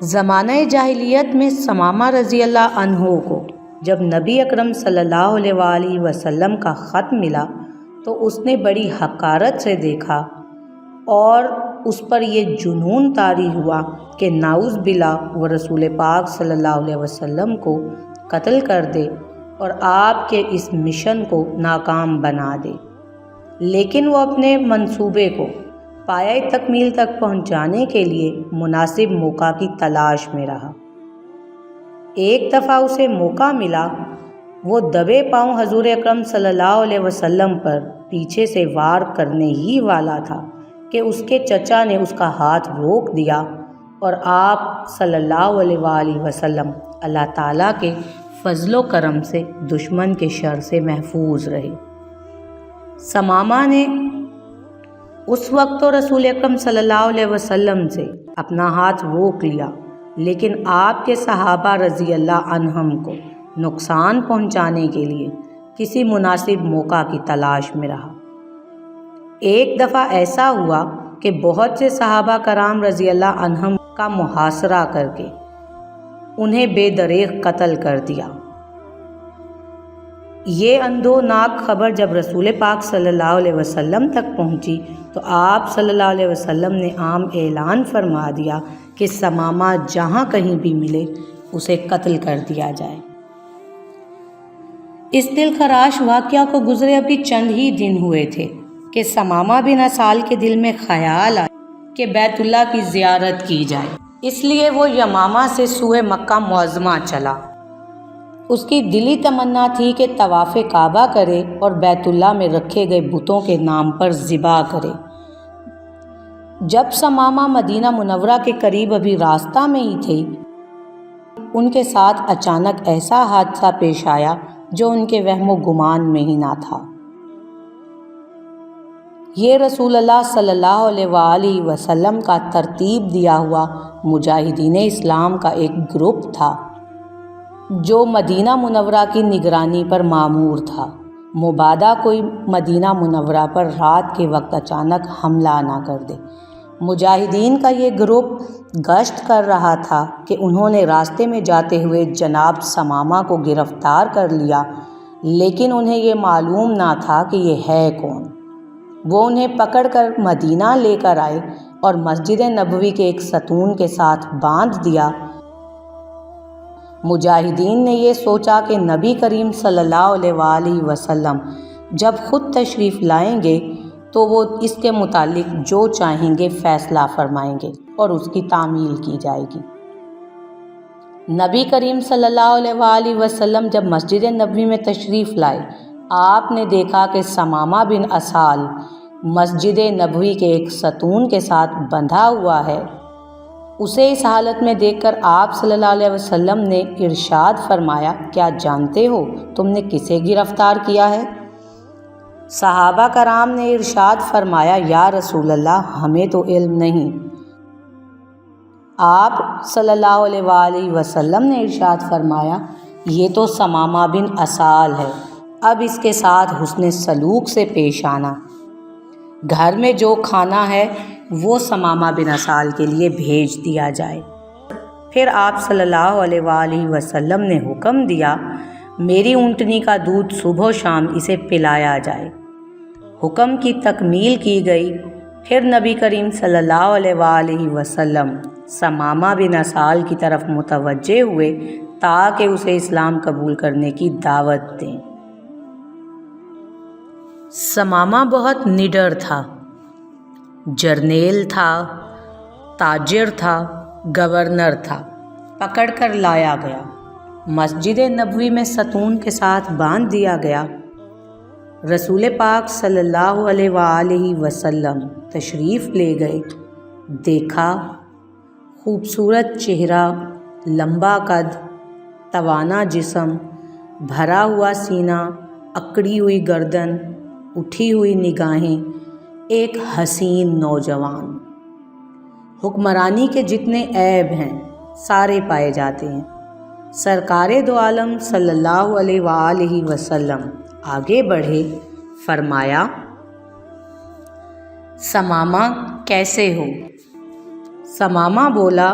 زمانہ جاہلیت میں ثمامہ رضی اللہ عنہ کو جب نبی اکرم صلی اللہ علیہ وآلہ وسلم کا خط ملا تو اس نے بڑی حقارت سے دیکھا اور اس پر یہ جنون طاری ہوا کہ نعوذ باللہ وہ رسول پاک صلی اللہ علیہ وسلم کو قتل کر دے اور آپ کے اس مشن کو ناکام بنا دے، لیکن وہ اپنے منصوبے کو پایۂ تکمیل تک پہنچانے کے لیے مناسب موقع کی تلاش میں رہا۔ ایک دفعہ اسے موقع ملا، وہ دبے پاؤں حضور اکرم صلی اللہ علیہ وسلم پر پیچھے سے وار کرنے ہی والا تھا کہ اس کے چچا نے اس کا ہاتھ روک دیا اور آپ صلی اللہ علیہ وآلہ وسلم اللہ تعالیٰ کے فضل و کرم سے دشمن کے شر سے محفوظ رہے۔ ثمامہ نے اس وقت تو رسول اکرم صلی اللہ علیہ وسلم سے اپنا ہاتھ روک لیا، لیکن آپ کے صحابہ رضی اللہ عنہم کو نقصان پہنچانے کے لیے کسی مناسب موقع کی تلاش میں رہا۔ ایک دفعہ ایسا ہوا کہ بہت سے صحابہ کرام رضی اللہ عنہم کا محاصرہ کر کے انہیں بے دریغ قتل کر دیا۔ یہ اندوناک خبر جب رسول پاک صلی اللہ علیہ وسلم تک پہنچی تو آپ صلی اللہ علیہ وسلم نے عام اعلان فرما دیا کہ ثمامہ جہاں کہیں بھی ملے اسے قتل کر دیا جائے۔ اس دل خراش واقعہ کو گزرے ابھی چند ہی دن ہوئے تھے کہ ثمامہ بن اسال کے دل میں خیال آیا کہ بیت اللہ کی زیارت کی جائے، اس لیے وہ یمامہ سے سوئے مکہ معظمہ چلا۔ اس کی دلی تمنا تھی کہ طواف کعبہ کرے اور بیت اللہ میں رکھے گئے بتوں کے نام پر ذبح کرے۔ جب ثمامہ مدینہ منورہ کے قریب ابھی راستہ میں ہی تھے، ان کے ساتھ اچانک ایسا حادثہ پیش آیا جو ان کے وہم و گمان میں ہی نہ تھا۔ یہ رسول اللہ صلی اللہ علیہ وآلہ وسلم کا ترتیب دیا ہوا مجاہدین اسلام کا ایک گروپ تھا جو مدینہ منورہ کی نگرانی پر مامور تھا، مبادا کوئی مدینہ منورہ پر رات کے وقت اچانک حملہ نہ کر دے۔ مجاہدین کا یہ گروپ گشت کر رہا تھا کہ انہوں نے راستے میں جاتے ہوئے جناب ثمامہ کو گرفتار کر لیا، لیکن انہیں یہ معلوم نہ تھا کہ یہ ہے کون۔ وہ انہیں پکڑ کر مدینہ لے کر آئے اور مسجد نبوی کے ایک ستون کے ساتھ باندھ دیا۔ مجاہدین نے یہ سوچا کہ نبی کریم صلی اللہ علیہ وآلہ وسلم جب خود تشریف لائیں گے تو وہ اس کے متعلق جو چاہیں گے فیصلہ فرمائیں گے اور اس کی تعمیل کی جائے گی۔ نبی کریم صلی اللہ علیہ وآلہ وسلم جب مسجد نبوی میں تشریف لائے، آپ نے دیکھا کہ ثمامہ بن اسال مسجد نبوی کے ایک ستون کے ساتھ بندھا ہوا ہے۔ اسے اس حالت میں دیکھ کر آپ صلی اللہ علیہ وسلم نے ارشاد فرمایا، کیا جانتے ہو تم نے کسے گرفتار کیا ہے؟ صحابہ کرام نے ارشاد فرمایا، یا رسول اللہ ہمیں تو علم نہیں۔ آپ صلی اللہ علیہ وآلہ وسلم نے ارشاد فرمایا، یہ تو ثمامہ بن اسال ہے، اب اس کے ساتھ حسن سلوک سے پیش آنا۔ گھر میں جو کھانا ہے وہ ثمامہ بن اسال کے لیے بھیج دیا جائے۔ پھر آپ صلی اللہ علیہ وآلہ وسلم نے حکم دیا، میری اونٹنی کا دودھ صبح و شام اسے پلایا جائے۔ حکم کی تکمیل کی گئی۔ پھر نبی کریم صلی اللہ علیہ وآلہ وسلم ثمامہ بن اسال کی طرف متوجہ ہوئے تاکہ اسے اسلام قبول کرنے کی دعوت دیں۔ ثمامہ بہت نڈر تھا، جرنیل تھا، تاجر تھا، گورنر تھا۔ پکڑ کر لایا گیا، مسجد نبوی میں ستون کے ساتھ باندھ دیا گیا۔ رسول پاک صلی اللہ علیہ وآلہ وسلم تشریف لے گئے۔ دیکھا خوبصورت چہرہ، لمبا قد، توانا جسم، بھرا ہوا سینہ، اکڑی ہوئی گردن، اٹھی ہوئی نگاہیں، ایک حسین نوجوان۔ حکمرانی کے جتنے عیب ہیں سارے پائے جاتے ہیں۔ سرکار دو عالم صلی اللہ علیہ وآلہ وسلم آگے بڑھے، فرمایا، ثمامہ کیسے ہو؟ ثمامہ بولا،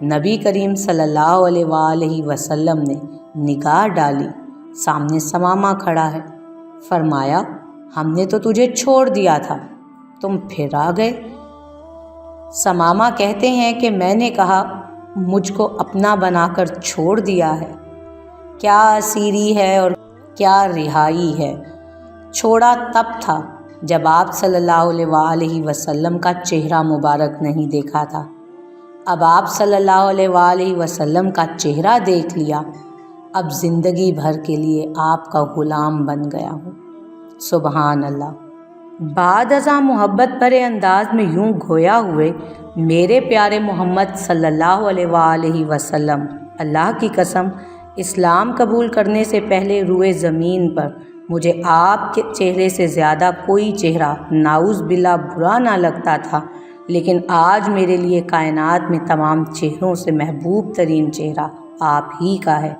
نبی کریم صلی اللہ علیہ وآلہ وسلم نے نگاہ ڈالی، سامنے ثمامہ کھڑا ہے۔ فرمایا، ہم نے تو تجھے چھوڑ دیا تھا، تم پھر آ گئے۔ ثمامہ کہتے ہیں کہ میں نے کہا، مجھ کو اپنا بنا کر چھوڑ دیا ہے، کیا اسیری ہے اور کیا رہائی ہے۔ چھوڑا تب تھا جب آپ صلی اللہ علیہ وآلہ وسلم کا چہرہ مبارک نہیں دیکھا تھا، اب آپ صلی اللہ علیہ وآلہ وسلم کا چہرہ دیکھ لیا، اب زندگی بھر کے لیے آپ کا غلام بن گیا ہوں۔ سبحان اللہ۔ بعد ازاں محبت بھرے انداز میں یوں گھویا ہوئے، میرے پیارے محمد صلی اللہ علیہ وآلہ وسلم، اللہ کی قسم، اسلام قبول کرنے سے پہلے روئے زمین پر مجھے آپ کے چہرے سے زیادہ کوئی چہرہ نعوذ باللہ برا نہ لگتا تھا، لیکن آج میرے لیے کائنات میں تمام چہروں سے محبوب ترین چہرہ آپ ہی کا ہے۔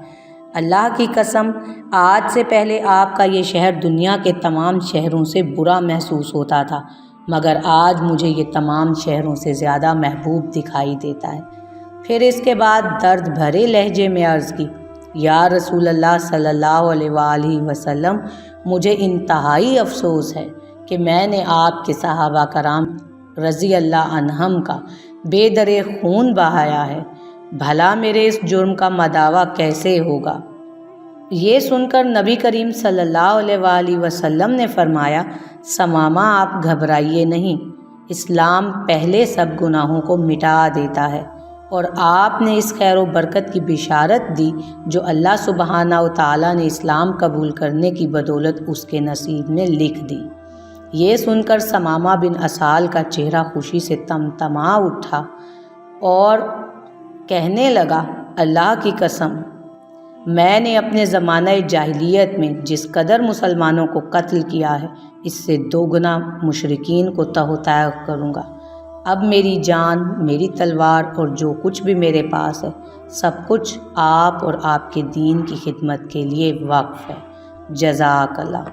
اللہ کی قسم، آج سے پہلے آپ کا یہ شہر دنیا کے تمام شہروں سے برا محسوس ہوتا تھا، مگر آج مجھے یہ تمام شہروں سے زیادہ محبوب دکھائی دیتا ہے۔ پھر اس کے بعد درد بھرے لہجے میں عرض کی، یا رسول اللہ صلی اللہ علیہ وآلہ وسلم، مجھے انتہائی افسوس ہے کہ میں نے آپ کے صحابہ کرام رضی اللہ عنہم کا بے درے خون بہایا ہے، بھلا میرے اس جرم کا مداوع کیسے ہوگا؟ یہ سن کر نبی کریم صلی اللہ علیہ وآلہ وسلم نے فرمایا، ثمامہ آپ گھبرائیے نہیں، اسلام پہلے سب گناہوں کو مٹا دیتا ہے، اور آپ نے اس خیر و برکت کی بشارت دی جو اللہ سبحانہ و تعالیٰ نے اسلام قبول کرنے کی بدولت اس کے نصیب میں لکھ دی۔ یہ سن کر ثمامہ بن اسال کا چہرہ خوشی سے تمتما اٹھا اور کہنے لگا، اللہ کی قسم، میں نے اپنے زمانہ جاہلیت میں جس قدر مسلمانوں کو قتل کیا ہے، اس سے 2 گنا مشرکین کو تہ و تیغ کروں گا۔ اب میری جان، میری تلوار اور جو کچھ بھی میرے پاس ہے، سب کچھ آپ اور آپ کے دین کی خدمت کے لیے وقف ہے۔ جزاک اللہ۔